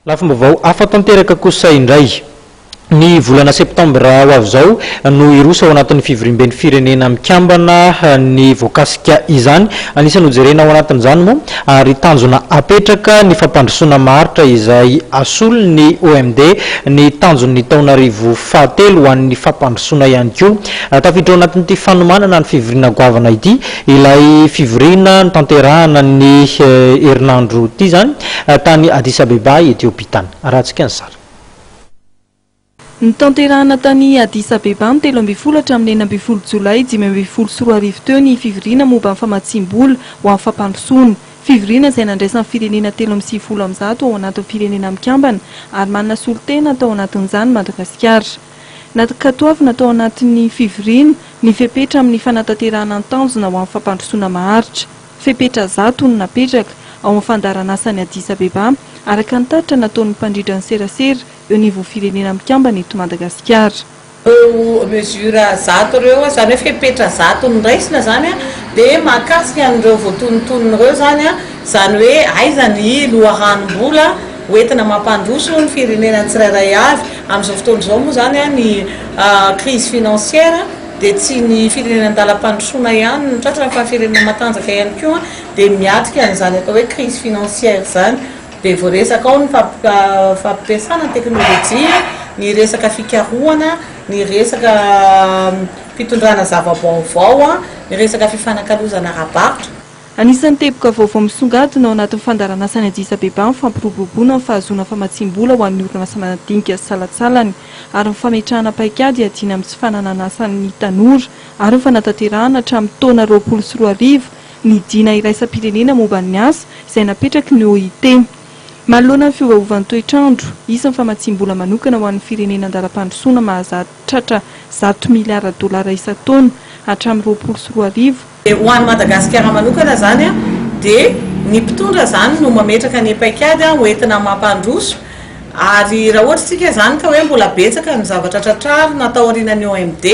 Lafim-baovao afa tanteraka kosa indray ny volana septambra ho avy zao no irosa ao anatin'ny fivorimben'ny firenena mikambana ny voakasika izany. Anisany hojerena ao anatin'izany moa ary tanjona apetraka ny fampandrosoana maharitra izay asolo ny OMD ny tanjon'ny taonarivo fahatelo ho an'ny fampandrosoana ihany koa. Tafiditra ao anatin'ity fanomanana ny fivoriana goavana ity ilay fivoriana ny tanterahana ny herinandro ity zany tany Addis Abeba Ethiopia tany. Arahantsika ny sary. Ny tanterahana tany Addis Abeba ny 13 hatramin'ny 14 Jolay 2024 teo ny fivoriana momba ny famatsim-bola ho amin'ny fampandrosoana. Fivoriana izay nandraisana ny firenena 13 ao anatin'ny firenena mikambana ary manana solotena tao anatin'izany Madagasikara. Nakatoavina tao anatin'ny fivoriana ny fepetra amin'ny fanatanterahana ny tanjona ho amin'ny fampandrosoana maharitra. Fepetra zato no napetraka ao amin'ny fandaranasany Addis Abeba araka ny taritra nataon'ny mpandridra ny serasera eo niveau firenena mikambana eto Madagasikara. Mesura zato ireo zany hoe fepetra zato niraisina zany dia mahakasika an'ireo voatonontonon'ireo zany hoe aiza ny loharanom-bola hoentina mampandroso ny firenena tsirairay avy amin'izao fotoana izao moa zany ny crise financière dia tsy ny firenena andalam-pandrosoana ihany no tratra fa firenena matanjaka ihany koa dia miatrika an'izany atao hoe crise financière zany. Dia voaresaka ao ny fampiasana teknôlôjia, ny resaka fikarohana, ny resaka fitondrana zava-baovao, ny resaka fifanakalozana ara-barotra. Anisan'ny teboka vaovao misongadina ao anatin'ny fandaranasany Addis Abeba ny fampiroboroboana ny fahazoana famatsim-bola ho an'ny orinasa madinika sy salatsalany ary ny fametrahana paikady adina amin'ny tsy fanananasan'ny tanora ary ny fanatanterahana hatramin'ny taona 2024 ny dina iraisam-pirenena momba ny asa izay napetraky ny OIT. Manoloana ny fiovaovan'ny toetrandro, isan'ny famatsim-bola manokana ho an'ny firenena andalam-pandrosoana mahazatra tratra $100 miliarda isan-taona hatramin'ny 2024. Ho an'ny Madagasikara manokana zany dia ny mpitondra zany no mametraka ny paikady hoentina mampandroso ary raha ohatra tsika zany ka hoe mbola betsaka ny zavatra tratrary natao aorianan'ny OMD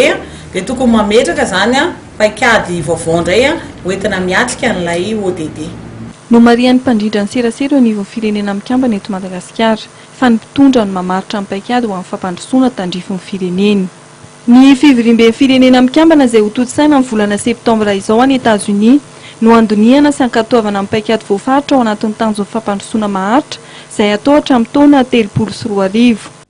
dia tokony mametraka zany paikady vaovao indray hoentina miatrika an'ilay ODD. No marian'ny mpandridra ny serasera eo anivon'ny firenena mikambana eto Madagasikara fa ny mpitondra no mamaritra ny paikady ho amin'ny fampandrosoana tandrifon'ny fireneny. Ny fivorimben'ny firenena mikambana izay ho totsaina amin'ny volana septambra izao any États-Unis no andoniana sy ankatoavana amin'ny paikady voafaritra ao anatin'ny tanjon'ny fampandrosoana maharitra izay atao hatramin'ny taona 2024.